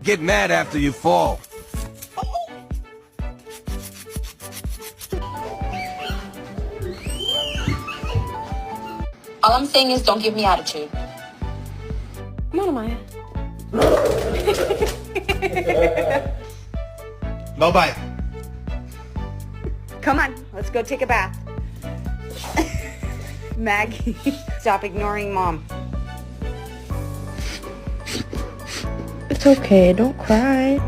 Get mad after you fall. All I'm saying is don't give me attitude. Come on, Amaya. No bite. Come on, let's go take a bath. Maggie, stop ignoring Mom. It's okay, don't cry.